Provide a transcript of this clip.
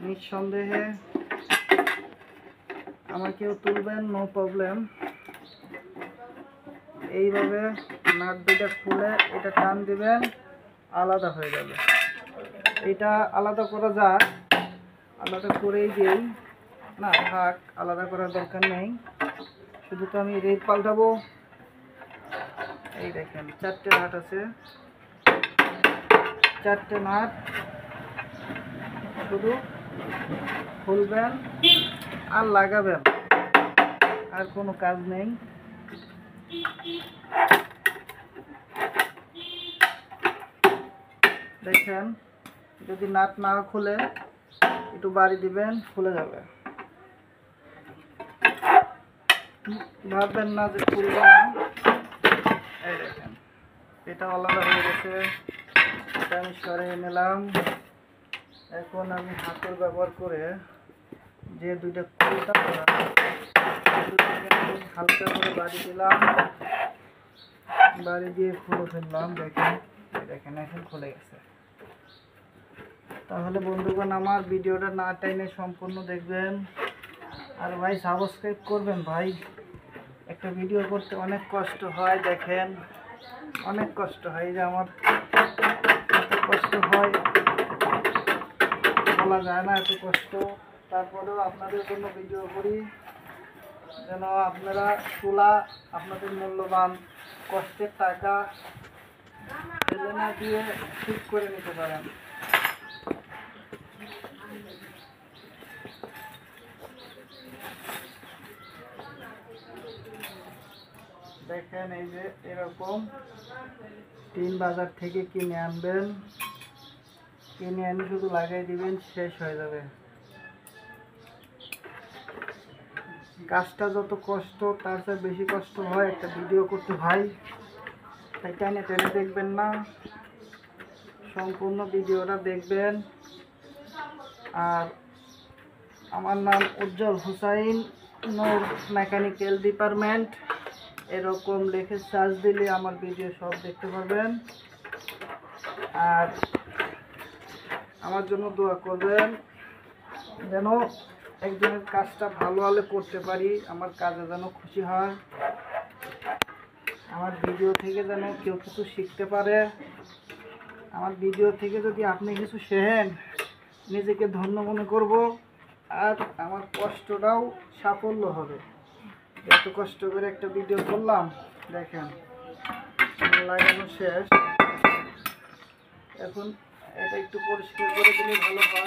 নিঃসন্দেহে আমাকেও তুলবেন, নো প্রবলেম। এইভাবে নাট দুইটা খুলে এটা টান দিবেন, আলাদা হয়ে যাবে। এটা আলাদা করা যায়, আলাদা করেই দিই না, থাক, আলাদা করার দরকার নেই। শুধু তো আমি রেড পাল্টাবো। এই দেখেন 4টে নাট আছে, 4টে নাট শুধু খুলবেন আর লাগাবেন, আর কোনো কাজ নেই। দেখেন যদি নাট না খুলে একটু বাড়ি দিবেন, খুলে যাবে। ভাববেন না যে খুলবে না। এই দেখেন এটা আলাদা হয়ে গেছে, এটা আমি সরিয়ে নিলাম। এখন আমি হাতের ব্যবহার করে যে দুইটা খুলটা হালকা করে বাড়ি দিলাম, বাড়ি দিয়ে খুলে ফেললাম। দেখেন দেখেন এখন খুলে গেছে। তাহলে বন্ধুগণ আমার ভিডিওটা না টাইমে সম্পূর্ণ দেখবেন। আর ভাই সাবস্ক্রাইব করবেন ভাই, একটা ভিডিও করতে অনেক কষ্ট হয়, দেখেন অনেক কষ্ট হয়। এই যে আমার এত কষ্ট হয়, বলা যায় না এত কষ্ট। তারপরেও আপনাদের জন্য ভিডিও করি, যেন আপনারা তোলা আপনাদের মূল্যবান কষ্টের টাকা ফেলে না দিয়ে ঠিক করে নিতে পারেন। দেখেন এই যে এরকম টিন বাজার থেকে কিনে আনবেন, কিনে এনে শুধু লাগাই দিবেন, শেষ হয়ে যাবে। কাজটা যত কষ্ট তার চেয়ে বেশি কষ্ট হয় একটা ভিডিও করতে ভাই। তাই টেনে টেনে দেখবেন না, সম্পূর্ণ ভিডিওটা দেখবেন। আর আমার নাম উজ্জ্বল হুসাইন, নূর মেকানিক্যাল ডিপার্টমেন্ট, এরকম লিখে সার্চ দিলে আমার ভিডিও সব দেখতে পাবেন। আর আমার জন্য দোয়া করবেন, যেন একজনের কাজটা ভালো হলে করতে পারি, আমার কাজে যেন খুশি হয়, আমার ভিডিও থেকে যেন কেউ কিছু শিখতে পারে। আমার ভিডিও থেকে যদি আপনি কিছু শেখেন, নিজেকে ধন্য মনে করব, আর আমার কষ্টটাও সাফল্য হবে। এত কষ্ট করে একটা ভিডিও করলাম, দেখেন লাগানো শেষ। এখন এটা একটু পরিষ্কার করে দিলে ভালো হয়।